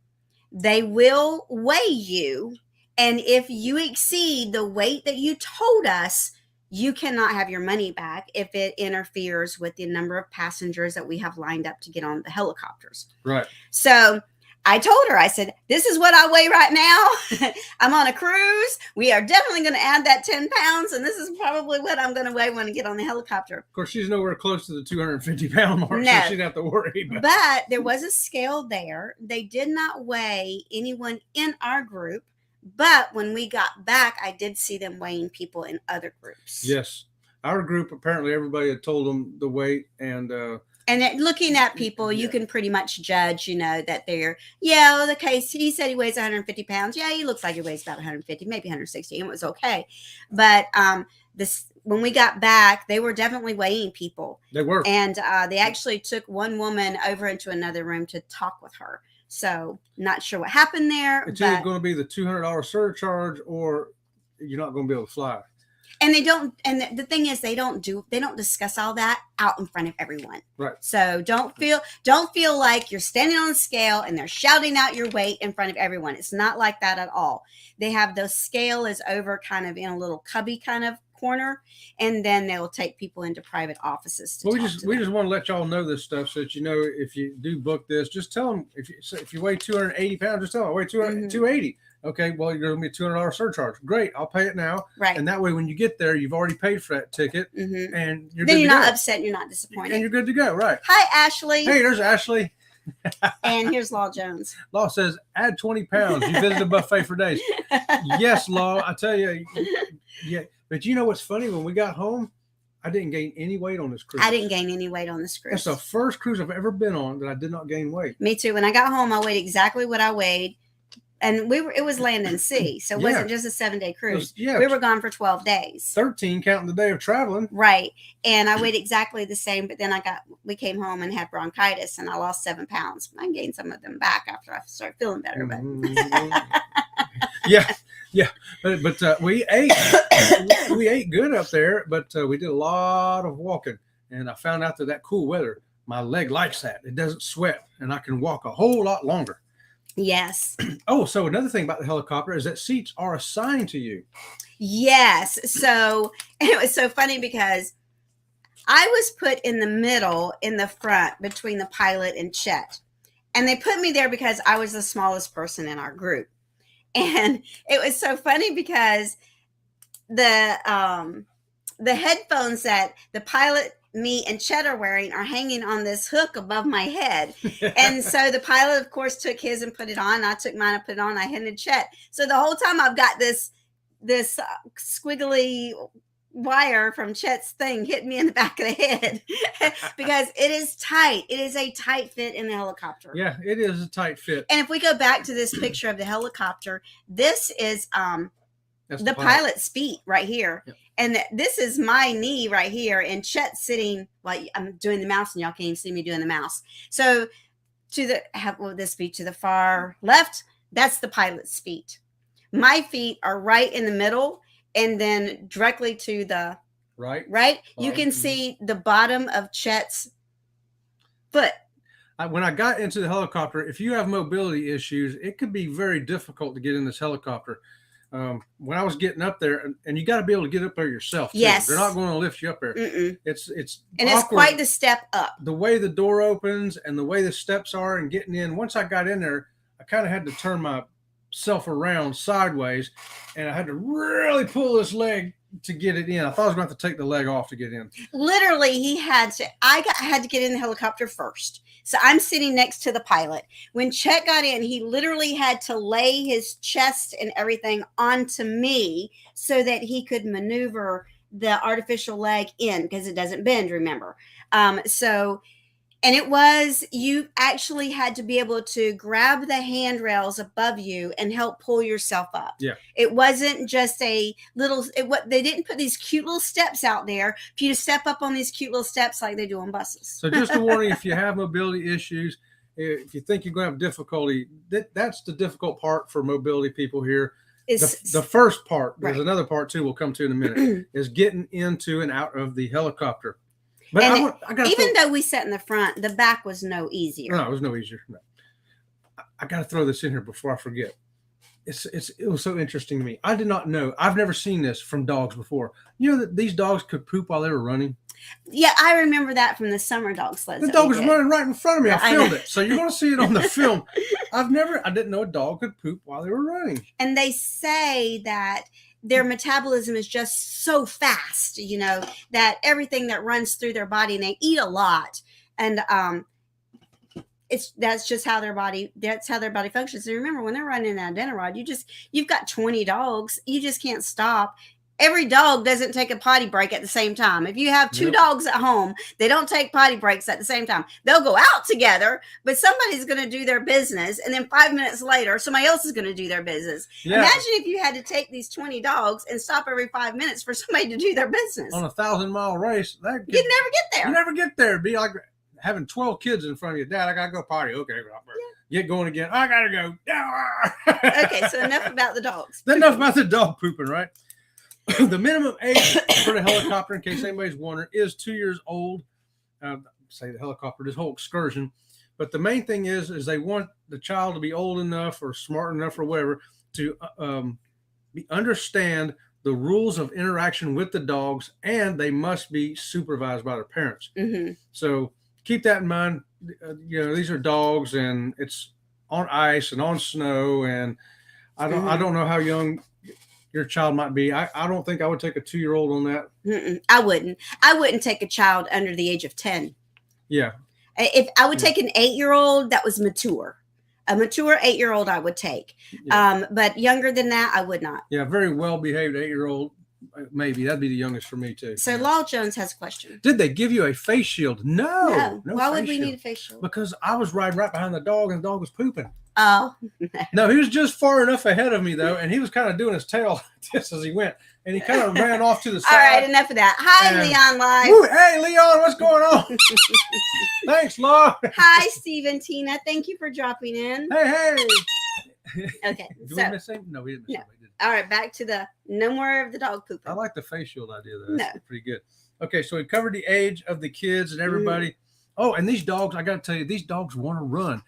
they will weigh you. And if you exceed the weight that you told us, you cannot have your money back if it interferes with the number of passengers that we have lined up to get on the helicopters. Right. So I told her, I said, this is what I weigh right now. I'm on a cruise. We are definitely going to add that 10 pounds. And this is probably what I'm going to weigh when I get on the helicopter. Of course, she's nowhere close to the 250-pound mark, no. So she'd have to worry. But there was a scale there. They did not weigh anyone in our group. But when we got back, I did see them weighing people in other groups. Yes. Our group, apparently everybody had told them the weight, and looking at people, you can pretty much judge, that they're, the case, he said he weighs 150 pounds. Yeah, he looks like he weighs about 150, maybe 160. And it was okay. But when we got back, they were definitely weighing people. They were. And they actually took one woman over into another room to talk with her. So not sure what happened there. It's either going to be the $200 surcharge, or you're not going to be able to fly. And they don't, and the thing is, they don't discuss all that out in front of everyone. Right. So don't feel like you're standing on a scale and they're shouting out your weight in front of everyone. It's not like that at all. They have the scale is over kind of in a little cubby kind of corner, and then they'll take people into private offices. We just want to let y'all know this stuff, so that if you do book this, just tell them if you weigh 280 pounds, just tell them I weigh 280. Okay, well, you're going to be $200 surcharge. Great, I'll pay it now. Right. And that way, when you get there, you've already paid for that ticket, and you're not upset, you're not disappointed, and you're good to go. Right. Hi, Ashley. Hey, there's Ashley. And here's Law Jones. Law says, add 20 pounds. You visited a buffet for days. Yes, Law, I tell you. Yeah. But you know what's funny? When we got home, I didn't gain any weight on this cruise. I didn't gain any weight on this cruise. It's the first cruise I've ever been on that I did not gain weight. Me too. When I got home, I weighed exactly what I weighed. And it was land and sea. So it wasn't just a 7-day cruise. We were gone for 12 days. 13 counting the day of traveling. Right. And I weighed exactly the same, but then we came home and had bronchitis and I lost 7 pounds. I gained some of them back after I started feeling better. But yeah. But we ate good up there, but we did a lot of walking. And I found out that cool weather, my leg likes that. It doesn't sweat and I can walk a whole lot longer. Yes. Oh, so another thing about the helicopter is that seats are assigned to you. Yes. So it was so funny because I was put in the middle, in the front, between the pilot and Chet. And they put me there because I was the smallest person in our group. And it was so funny because the headphones that the pilot, me, and Chet are wearing are hanging on this hook above my head. And so the pilot, of course, took his and put it on. I took mine and put it on. I handed Chet. So the whole time I've got this squiggly wire from Chet's thing hitting me in the back of the head because it is tight. It is a tight fit in the helicopter. Yeah, it is a tight fit. And if we go back to this picture of the helicopter, this is the pilot's feet right here. Yep. And this is my knee right here. And Chet's sitting, like I'm doing the mouse and y'all can't even see me doing the mouse. So will this be to the far left? That's the pilot's feet. My feet are right in the middle and then directly to the right. You can see the bottom of Chet's foot. When I got into the helicopter, if you have mobility issues, it could be very difficult to get in this helicopter. When I was getting up there, and you got to be able to get up there yourself too. Yes, they're not going to lift you up there. It's and awkward. It's quite the step up. The way the door opens and the way the steps are and getting in. Once I got in there, I kind of had to turn myself around sideways, and I had to really pull this leg to get it in. I thought I was going to have to take the leg off to get in. Literally, I had to get in the helicopter first. So I'm sitting next to the pilot. When Chet got in, he literally had to lay his chest and everything onto me so that he could maneuver the artificial leg in because it doesn't bend, remember. And you actually had to be able to grab the handrails above you and help pull yourself up. Yeah. It wasn't just they didn't put these cute little steps out there for you to step up on these cute little steps like they do on buses. So just a warning, if you have mobility issues, if you think you're going to have difficulty, that's the difficult part for mobility people here. The first part, there's another part too we'll come to in a minute, is getting into and out of the helicopter. But even though we sat in the front, the back was no easier. No, it was no easier. No. I got to throw this in here before I forget. It was so interesting to me. I did not know. I've never seen this from dogs before. You know that these dogs could poop while they were running? Yeah, I remember that from the summer dog sleds. The dog was running right in front of me. I filmed it. So you're going to see it on the film. I didn't know a dog could poop while they were running. And they say that their metabolism is just so fast, that everything that runs through their body, and they eat a lot. And that's just how their body functions. And remember, when they're running that Iditarod, you've got 20 dogs. You just can't stop. Every dog doesn't take a potty break at the same time. If you have two dogs at home, they don't take potty breaks at the same time. They'll go out together, but somebody's going to do their business. And then 5 minutes later, somebody else is going to do their business. Yeah. Imagine if you had to take these 20 dogs and stop every 5 minutes for somebody to do their business. On a 1,000-mile race, you'd never get there. You never get there. It'd be like having 12 kids in front of you. Dad, I got to go potty. Okay. Yeah. Get going again. I got to go. Okay, so enough about the dogs. Enough about the dog pooping, right? The minimum age for the helicopter, in case anybody's wondering, is 2 years old. Say the helicopter, this whole excursion. But the main thing is they want the child to be old enough or smart enough or whatever to understand the rules of interaction with the dogs, and they must be supervised by their parents. Mm-hmm. So keep that in mind. These are dogs, and it's on ice and on snow, and I don't know how young your child might be. I don't think I would take a 2-year-old on that. I wouldn't take a child under the age of 10. Yeah. If I would take an 8-year-old that was mature, a mature 8-year-old I would take. But younger than that, I would not. Yeah, very well behaved 8-year-old. Maybe that'd be the youngest for me too. So Law Jones has a question. Did they give you a face shield? No. Why would we need a face shield? Because I was riding right behind the dog and the dog was pooping. Oh. No, he was just far enough ahead of me though, and he was kind of doing his tail just as he went, and he kind of ran off to the side. All right, enough of that. Hi, Leon Live. Woo, hey, Leon, what's going on? Thanks, Law. Hi, Steve and Tina. Thank you for dropping in. Hey. Okay. Did we miss him? No, we didn't miss him. All right, back to the no more of the dog pooping. I like the face shield idea, though. That's pretty good. Okay, so we covered the age of the kids and everybody. Oh, and these dogs, I got to tell you, these dogs want to run.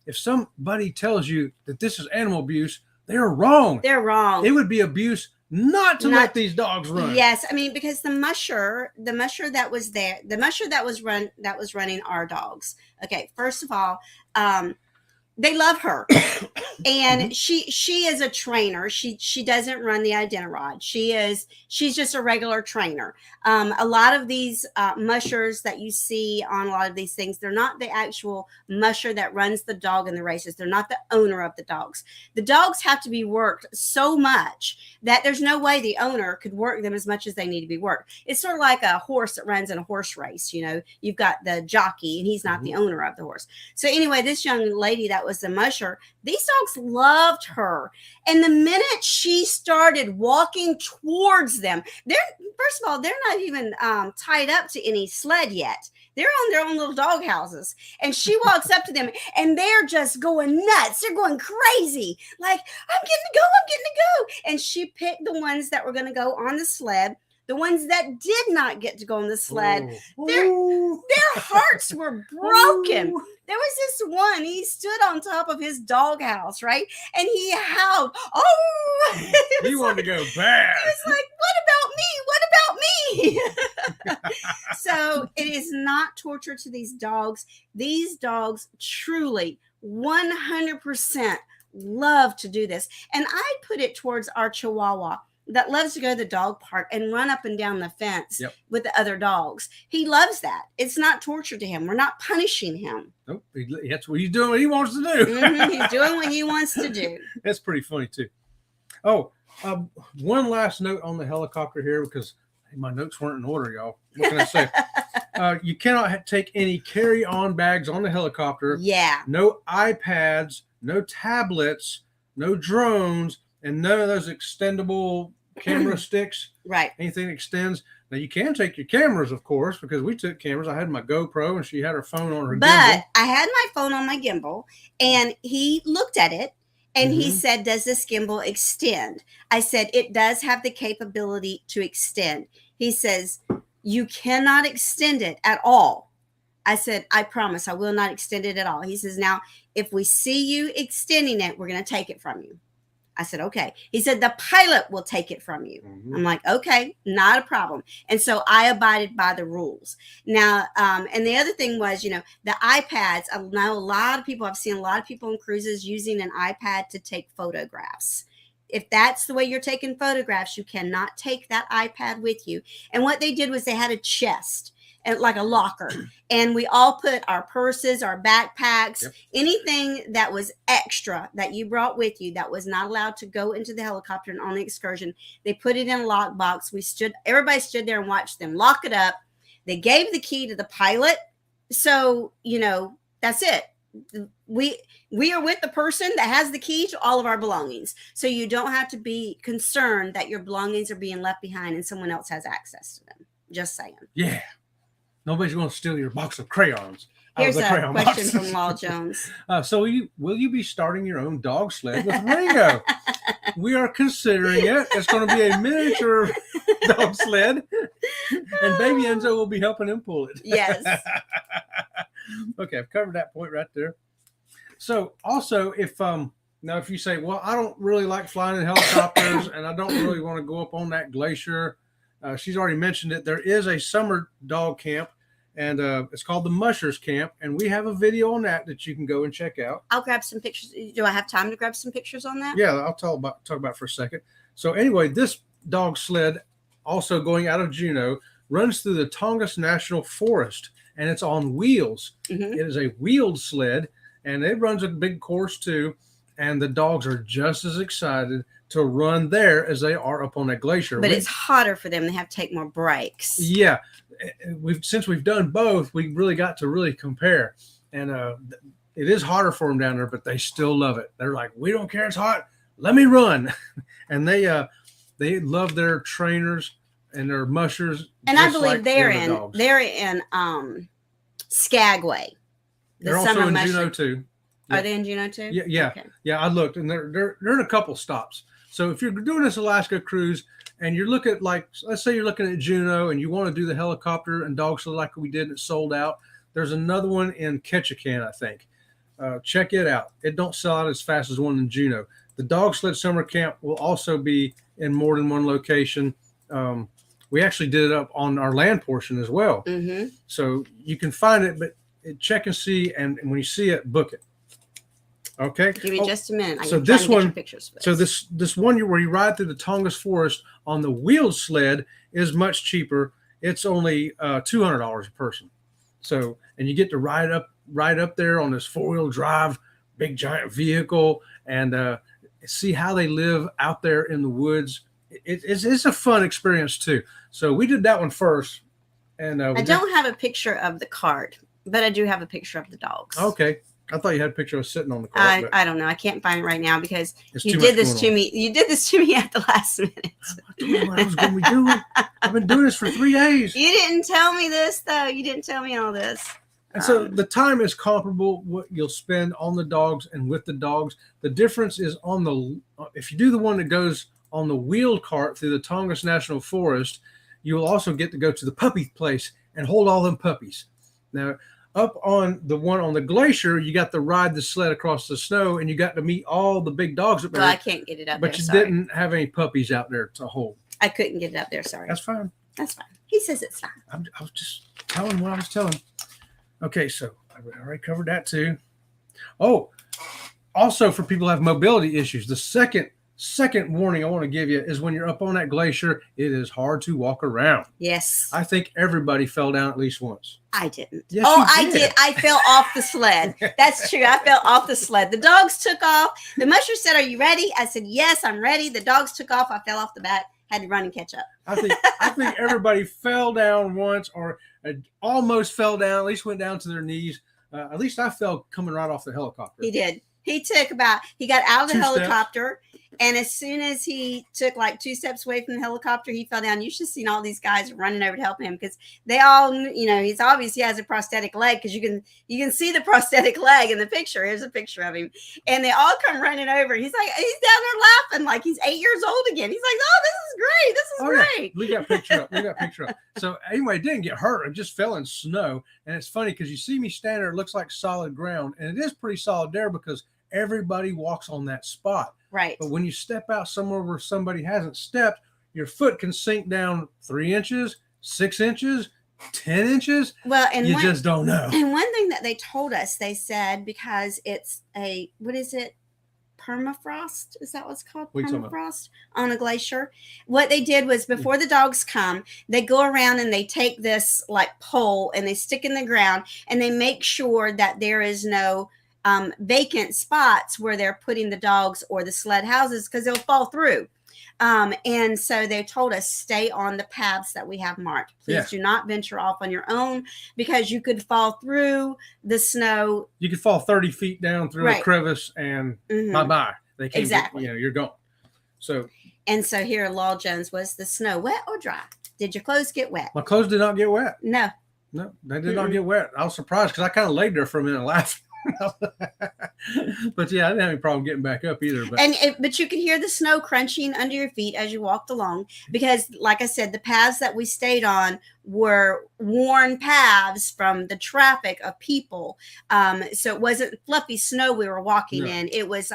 If somebody tells you that this is animal abuse, they're wrong. They're wrong. It would be abuse not to let these dogs run. Yes, I mean, because the musher that was there, the musher that was running our dogs. Okay, first of all, they love her, and she is a trainer. She doesn't run the Iditarod. She's just a regular trainer. A lot of these mushers that you see on a lot of these things, they're not the actual musher that runs the dog in the races. They're not the owner of the dogs. The dogs have to be worked so much that there's no way the owner could work them as much as they need to be worked. It's sort of like a horse that runs in a horse race. You know, you've got the jockey, and he's not the owner of the horse. So anyway, this young lady that was the musher, these dogs loved her. And the minute she started walking towards them, first of all, they're not even tied up to any sled yet. They're on their own little dog houses. And she walks up to them, and they're just going nuts. They're going crazy. Like, I'm getting to go. And she picked the ones that were going to go on the sled. The ones that did not get to go on the sled, their hearts were broken. There was this one, he stood on top of his doghouse, right? And he howled, oh! He wanted to go bad. He was like, what about me? So it is not torture to these dogs. These dogs truly 100% love to do this. And I put it towards our Chihuahua that loves to go to the dog park and run up and down the fence with the other dogs. He loves that. It's not torture to him. We're not punishing him. Nope. That's what he's doing what he wants to do. He's doing what he wants to do. That's pretty funny, too. Oh, one last note on the helicopter here, because my notes weren't in order, y'all. What can I say? You cannot take any carry-on bags on the helicopter. Yeah. No iPads, no tablets, no drones, and none of those extendable camera sticks. Right. Anything that extends. Now, you can take your cameras, of course, because we took cameras. I had my GoPro, and she had her phone on her gimbal. But I had my phone on my gimbal, and he looked at it, and he said, does this gimbal extend? I said, it does have the capability to extend. He says, you cannot extend it at all. I said, I promise I will not extend it at all. He says, now, if we see you extending it, we're going to take it from you. I said, okay. He said, the pilot will take it from you. I'm like, okay, not a problem. And so I abided by the rules. Now, and the other thing was, the iPads, I know I've seen a lot of people on cruises using an iPad to take photographs. If that's the way you're taking photographs, you cannot take that iPad with you. And what they did was they had a chest, and like a locker, and we all put our purses, our backpacks, anything that was extra that you brought with you that was not allowed to go into the helicopter and on the excursion, they put it in a lockbox. Everybody stood there and watched them lock it up. They gave the key to the pilot. So, that's it. We are with the person that has the key to all of our belongings. So you don't have to be concerned that your belongings are being left behind and someone else has access to them. Just saying. Yeah. Nobody's going to steal your box of crayons. Here's a question from Law Jones. So will you be starting your own dog sled with Ringo? We are considering it. It's going to be a miniature dog sled, and baby Enzo will be helping him pull it. Yes. Okay, I've covered that point right there. So also, if you say, well, I don't really like flying in helicopters, and I don't really want to go up on that glacier. She's already mentioned it. There is a summer dog camp, and it's called the Mushers Camp, and we have a video on that you can go and check out. I'll grab some pictures. Do I have time to grab some pictures on that? Yeah, I'll talk about it for a second. So anyway, this dog sled, also going out of Juneau, runs through the Tongass National Forest, and it's on wheels. Mhm. It is a wheeled sled, and it runs a big course too. And the dogs are just as excited to run there as they are up on that glacier. But it's hotter for them. They have to take more breaks. Yeah, since we've done both, we really got to really compare, and it is hotter for them down there, but they still love it. They're like, we don't care, it's hot, let me run. And they love their trainers and their mushers. And I believe they're in Skagway. They're also in Juneau too. Are they in Juneau too? Yeah. Okay. Yeah, I looked, and they're in a couple stops. So if you're doing this Alaska cruise and you're looking at, like, let's say you're looking at Juneau and you want to do the helicopter and dog sled like we did and it sold out, there's another one in Ketchikan, I think. Check it out. It don't sell out as fast as one in Juneau. The dog sled summer camp will also be in more than one location. We actually did it up on our land portion as well. Mm-hmm. So you can find it, but check and see, and when you see it, book it. Okay. Give me just a minute. So this one, pictures so this one where you ride through the Tongass Forest on the wheeled sled is much cheaper. It's only $200 a person. So, and you get to ride up there on this 4-wheel drive, big giant vehicle, and see how they live out there in the woods. It's a fun experience too. So we did that one first, and I don't have a picture of the cart, but I do have a picture of the dogs. Okay. I thought you had a picture of sitting on the cart. I don't know. I can't find it right now because you did this to me. You did this to me at the last minute. I told you what I was going to be doing. I've been doing this for 3 days. You didn't tell me this, though. You didn't tell me all this. And so the time is comparable what you'll spend on the dogs and with the dogs. The difference is if you do the one that goes on the wheeled cart through the Tongass National Forest, you will also get to go to the puppy place and hold all them puppies. Now, up on the one on the glacier, you got to ride the sled across the snow, and you got to meet all the big dogs up there. Well, I can't get it up there. But you didn't have any puppies out there to hold. I couldn't get it up there. Sorry. That's fine. That's fine. He says it's fine. I was just telling what I was telling. Okay, so I already covered that too. Oh, also for people who have mobility issues, the second warning I want to give you is when you're up on that glacier, it is hard to walk around. Yes. I think everybody fell down at least once. I didn't. Yes, I did. I fell off the sled. That's true. I fell off the sled. The dogs took off. The musher said, "Are you ready?" I said, "Yes, I'm ready." The dogs took off. I fell off the back. Had to run and catch up. I think everybody fell down once or almost fell down, at least went down to their knees. At least I fell coming right off the helicopter. He did. He got out of the 2 helicopter, and as soon as he took like 2 steps away from the helicopter, he fell down. You should have seen all these guys running over to help him because they all, he's obvious he has a prosthetic leg because you can see the prosthetic leg in the picture. Here's a picture of him, and they all come running over. He's like, he's down there laughing like he's 8 years old again. He's like, "Oh, this is great. This is great." Yeah. We got picture up. So anyway, it didn't get hurt. It just fell in snow, and it's funny because you see me stand there. It looks like solid ground, and it is pretty solid there because everybody walks on that spot. Right. But when you step out somewhere where somebody hasn't stepped, your foot can sink down 3 inches, 6 inches, 10 inches. Well, and you just don't know. And one thing that they told us, they said, because it's what is it? Permafrost? Is that what's called? Permafrost on a glacier. What they did was before the dogs come, they go around and they take this like pole and they stick in the ground and they make sure that there is no vacant spots where they're putting the dogs or the sled houses because they'll fall through. And so they told us stay on the paths that we have marked. Please do not venture off on your own because you could fall through the snow. You could fall 30 feet down through a crevice and bye-bye. They can't exactly. You're gone. So here Law Jones was the snow wet or dry? Did your clothes get wet? My clothes did not get wet. No, they did not get wet. I was surprised because I kind of laid there for a minute laughing. But yeah, I didn't have any problem getting back up either. But you could hear the snow crunching under your feet as you walked along because, like I said, the paths that we stayed on were worn paths from the traffic of people. So it wasn't fluffy snow we were walking in. It was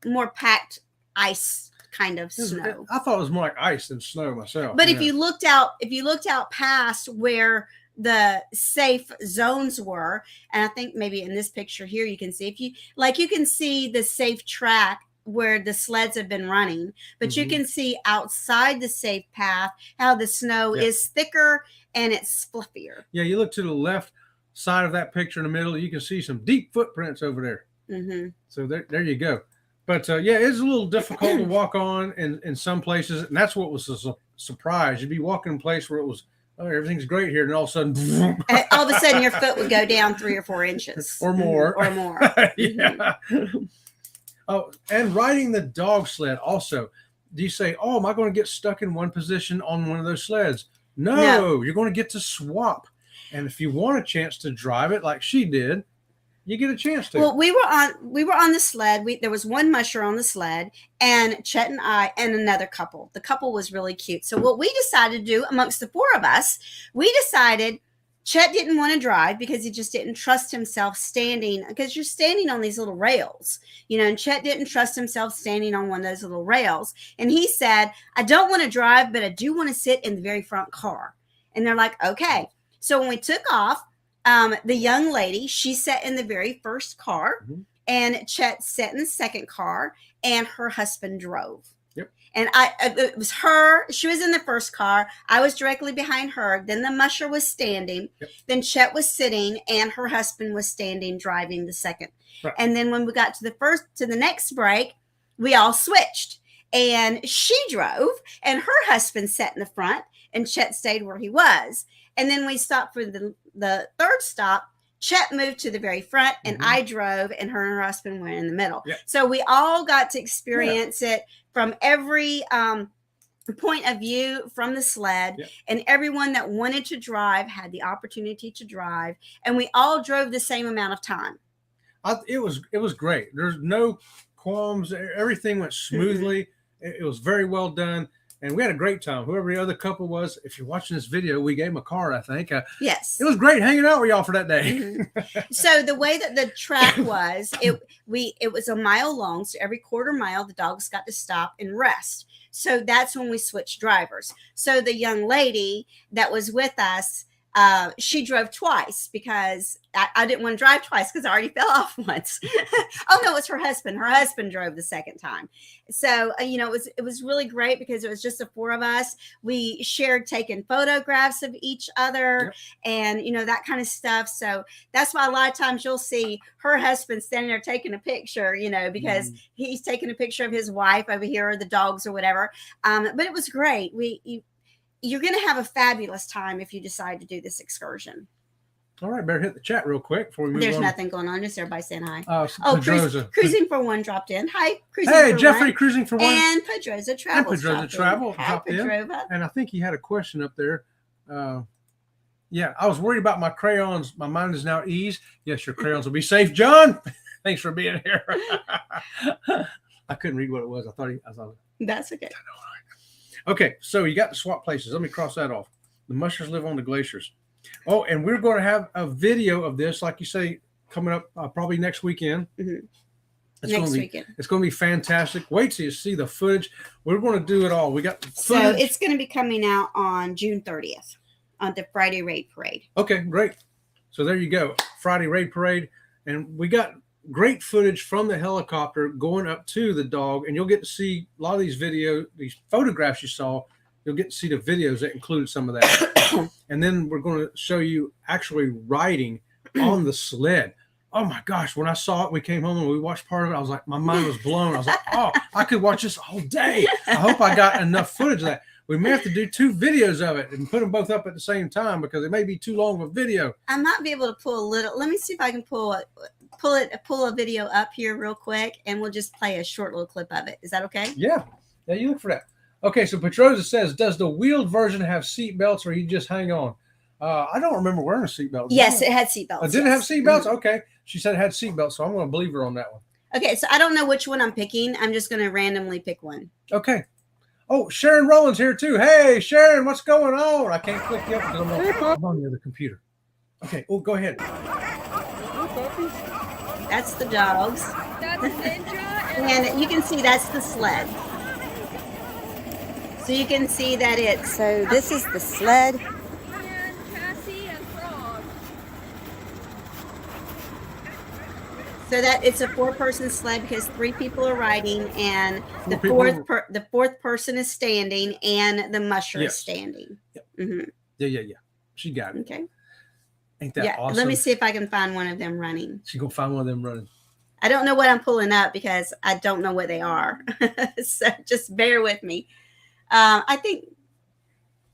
more packed ice kind of snow. I thought it was more like ice than snow myself. But if you looked out past where the safe zones were, and I think maybe in this picture here you can see you can see the safe track where the sleds have been running, but you can see outside the safe path how the snow is thicker and it's fluffier. Yeah, you look to the left side of that picture in the middle, you can see some deep footprints over there. Mm-hmm. So there you go. But yeah, it's a little difficult to walk on in some places, and that's what was a surprise. You'd be walking in a place where it was, oh, everything's great here, and all of a sudden, And all of a sudden, your foot would go down 3 or 4 inches, or more, or more. Yeah. Oh, and riding the dog sled also. Do you say, oh, am I going to get stuck in one position on one of those sleds? No, you're going to get to swap. And if you want a chance to drive it like she did, you get a chance to. Well, we were on the sled. There was one musher on the sled, and Chet and I and another couple. The couple was really cute. So what we decided to do amongst the 4 of us, we decided Chet didn't want to drive because he just didn't trust himself standing, because you're standing on these little rails, and Chet didn't trust himself standing on one of those little rails. And he said, I don't want to drive, but I do want to sit in the very front car. And they're like, okay. So when we took off, the young lady, she sat in the very first car, and Chet sat in the second car, and her husband drove. Yep. And it was her. She was in the first car. I was directly behind her. Then the musher was standing. Yep. Then Chet was sitting, and her husband was standing, driving the second. Right. And then when we got to the next break, we all switched, and she drove, and her husband sat in the front, and Chet stayed where he was. And then we stopped for the third stop. Chet moved to the very front, and I drove, and her husband went in the middle. Yep. So we all got to experience it from every point of view from the sled. Yep. And everyone that wanted to drive had the opportunity to drive, and we all drove the same amount of time. It was great. There's no qualms. Everything went smoothly. It was very well done. And we had a great time. Whoever the other couple was, if you're watching this video, we gave them a card, I think. Yes. It was great hanging out with y'all for that day. So the way that the track was, it was a mile long. So every quarter mile, the dogs got to stop and rest. So that's when we switched drivers. So the young lady that was with us, she drove twice because I didn't want to drive twice because I already fell off once. Oh no, it's her husband. Her husband drove the second time. So, it was really great because it was just the 4 of us. We shared taking photographs of each other and, that kind of stuff. So that's why a lot of times you'll see her husband standing there taking a picture, because he's taking a picture of his wife over here or the dogs or whatever. But it was great. You're going to have a fabulous time if you decide to do this excursion. All right, better hit the chat real quick before we move on. There's nothing going on. Just everybody saying hi. Cruising for One dropped in. Hi, Cruising for One. Jeffrey, Cruising for One. And Pedroza Travel. Dropped in. And I think he had a question up there. Yeah, I was worried about my crayons. My mind is now at ease. Yes, your crayons will be safe, John. Thanks for being here. I couldn't read what it was. I thought That's okay. Okay, so you got the swap places. Let me cross that off. The mushers live on the glaciers. Oh, and we're going to have a video of this, like you say, coming up probably next weekend. Next weekend. It's going to be fantastic. Wait till you see the footage. We're going to do it all. We got the footage. So it's going to be coming out on June 30th on the Friday Raid Parade. Okay, great. So there you go. Friday Raid Parade. And we got great footage from the helicopter going up to the dog, and you'll get to see a lot of these photographs you saw. You'll get to see the videos that include some of that. And then we're going to show you actually riding on the sled. Oh my gosh, when I saw it, we came home and we watched part of it. I was like, my mind was blown. I was like, oh, I could watch this all day. I hope I got enough footage of that. We may have to do 2 videos of it and put them both up at the same time because it may be too long of a video. I might be able to pull a little. Let me see if I can pull a video up here real quick, and we'll just play a short little clip of it. Is that okay? Yeah, you look for that. Okay, so Petroza says, does the wheeled version have seat belts or you just hang on? I don't remember wearing a seat belt. Yes, it had seat belts. Did it have seat belts? Okay. She said it had seat belts, so I'm going to believe her on that one. Okay, so I don't know which one I'm picking. I'm just going to randomly pick one. Okay. Oh, Sharon Rowland's here too. Hey, Sharon, what's going on? I can't click you up because I'm on the other computer. Okay. Oh, go ahead. That's the dogs. That's Ninja. And you can see that's the sled. So you can see that it's... So this is the sled. And Cassie and Frog. So that it's a 4-person sled because 3 people are riding, and the fourth person is standing, and the musher is standing. Yep. Mm-hmm. Yeah. She got it. Okay. Ain't that awesome? Let me see if I can find one of them running. She's gonna find one of them running. I don't know what I'm pulling up because I don't know what they are. So just bear with me. I think,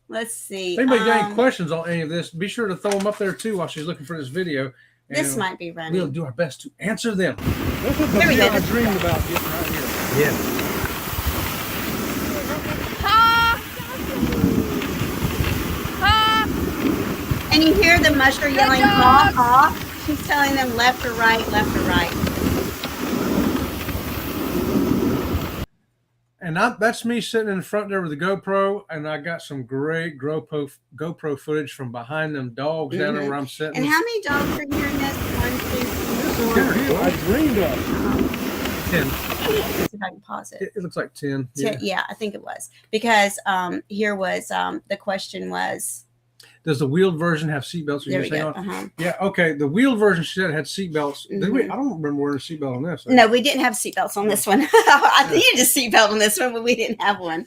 let's see. If anybody got any questions on any of this, be sure to throw them up there too while she's looking for this video. This might be running. We'll do our best to answer them. This is the Here we video go. I dreamed about getting right here. Yeah. Ha! Ha! And you hear the musher yelling, Good haw, dogs. haw. She's telling them left or right, left or right. And that's me sitting in front there with the GoPro, and I got some great GoPro footage from behind them dogs down there where I'm sitting. And how many dogs are here in this? 1, 2, 3, 4. This is I dreamed of. 10. Let's see if I can pause it. It looks like 10. Yeah, I think it was. Because here was, the question was, Does the wheeled version have seatbelts? there we go. On? Yeah, okay. The wheeled version, she said, had seatbelts. Did we? I don't remember wearing a seatbelt on this. No, we didn't have seatbelts on this one. I needed a seatbelt on this one, but we didn't have one.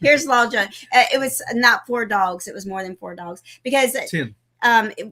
Here's Law John. It was not 4 dogs. It was more than 4 dogs. Because 10.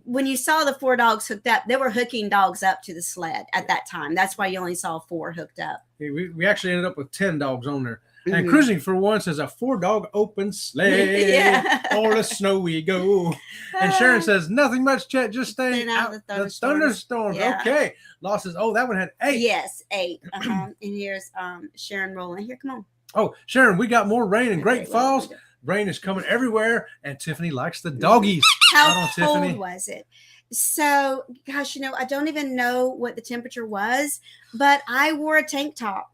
When you saw the 4 dogs hooked up, they were hooking dogs up to the sled at that time. That's why you only saw 4 hooked up. We actually ended up with 10 dogs on there. And cruising for once is a 4-dog open sleigh. Yeah. On the snow we go. And Sharon says, nothing much, Chet, just staying out of the thunderstorms. Yeah. Okay. Law says, oh, that one had 8. Yes, 8. And here's Sharon rolling. Here, come on. Oh, Sharon, we got more rain in Great Okay, well, Falls. Rain is coming everywhere. And Tiffany likes the doggies. How Right on, cold Tiffany. was it? So, gosh, I don't even know what the temperature was, but I wore a tank top.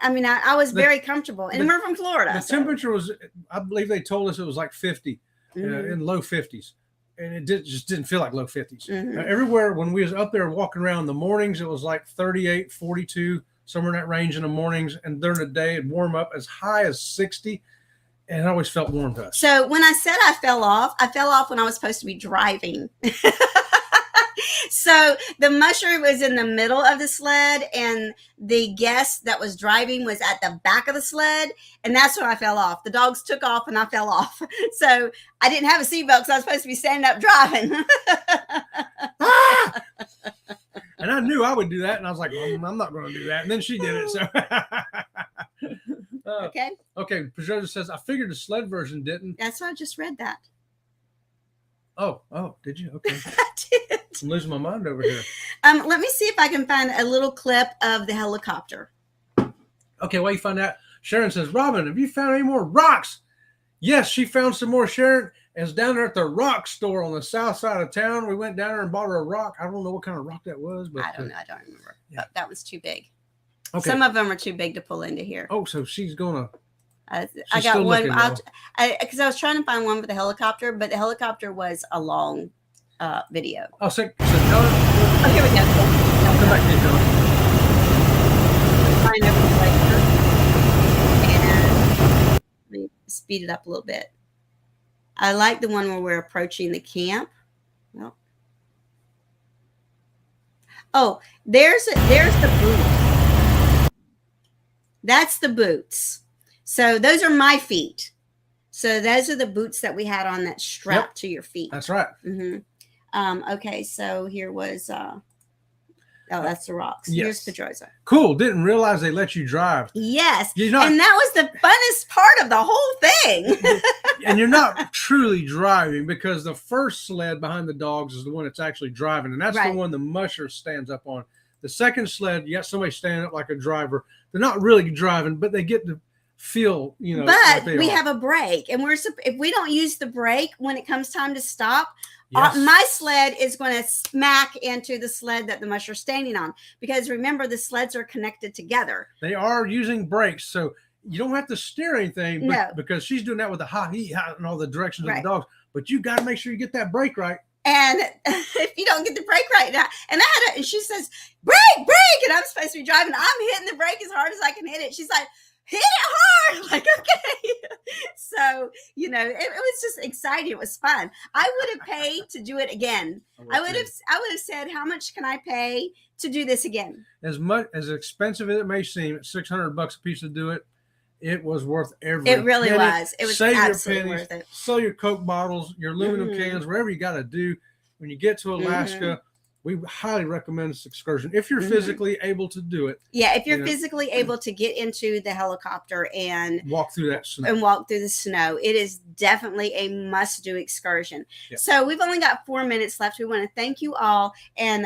I mean, I was very comfortable, and we're from Florida. The temperature was, I believe they told us it was like 50, in low 50s. And it just didn't feel like low 50s. Everywhere when we was up there walking around in the mornings, it was like 38, 42, somewhere in that range in the mornings. And during the day, it'd warm up as high as 60. And it always felt warm to us. So when I said I fell off when I was supposed to be driving. So the musher was in the middle of the sled, and the guest that was driving was at the back of the sled, and that's when I fell off. The dogs took off, and I fell off. So I didn't have a seatbelt because I was supposed to be standing up driving. And I knew I would do that, and I was like, well, I'm not going to do that. And then she did it. So, Okay. Okay. Pajoda says, I figured the sled version didn't. That's why I just read that. Oh, did you? Okay. I did. I'm losing my mind over here. Let me see if I can find a little clip of the helicopter. Okay, while you find out, Sharon says, Robin, have you found any more rocks? Yes, she found some more. Sharon is down there at the rock store on the south side of town. We went down there and bought her a rock. I don't know what kind of rock that was, but I don't know. I don't remember. yeah. But that was too big. Okay. Some of them are too big to pull into here. Oh, so she's gonna. I She's got still one looking, because I was trying to find one for the helicopter, but the helicopter was a long video. Oh, so tell her. Oh, here we go. Come back here, John. Find over the glacier. And let me speed it up a little bit. I like the one where we're approaching the camp. Well, oh, there's the boot. That's the boots. So those are my feet. So those are the boots that we had on that strap to your feet. That's right. Okay, so here was that's the rocks. Yes. Here's Pedrosa. Cool. Didn't realize they let you drive. Yes. You're not, And that was the funnest part of the whole thing. and you're not truly driving because the first sled behind the dogs is the one that's actually driving, and that's the one the musher stands up on. The second sled, you got somebody standing up like a driver. They're not really driving, but they get to feel, But like we have a brake, and if we don't use the brake when it comes time to stop, my sled is going to smack into the sled that the musher's standing on, because remember, the sleds are connected together. They are using brakes, so you don't have to steer anything, because she's doing that with the ha-hee and all the directions of the dogs. But you got to make sure you get that brake right. And if you don't get the brake right now, and she says, brake, and I'm supposed to be driving, I'm hitting the brake as hard as I can hit it. She's like, hit it hard. Like, okay. So, it was just exciting. It was fun. I would have paid to do it again. I would have said, how much can I pay to do this again? As much as expensive as it may seem, it's $600 a piece to do it. It was worth every It really penny. was. It was Save absolutely your pennies, worth it. sell your Coke bottles, your aluminum Mhm. cans, whatever you got to do. When you get to Alaska, we highly recommend this excursion if you're physically able to do it. Yeah, if you're You know, physically able to get into the helicopter and walk through that snow. and walk through the snow, it is definitely a must-do excursion. Yep. So we've only got 4 minutes left. We want to thank you all. And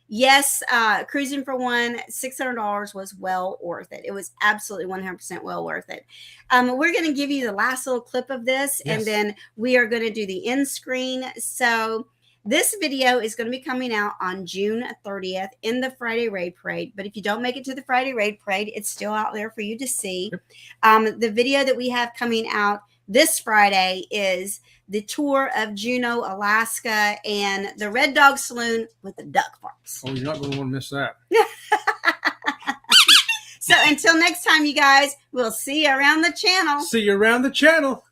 yes, cruising for one, $600 was well worth it. It was absolutely 100% well worth it. We're going to give you the last little clip of this, Yes. and then we are going to do the end screen. So this video is going to be coming out on June 30th in the Friday Raid Parade. But if you don't make it to the Friday Raid Parade, it's still out there for you to see. Yep. The video that we have coming out this Friday is the tour of Juneau, Alaska, and the Red Dog Saloon with the duck farms. Oh, you're not going to want to miss that. So until next time, you guys, we'll see you around the channel. See you around the channel.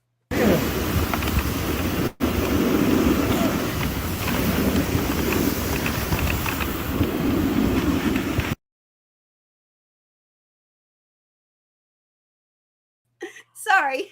Sorry.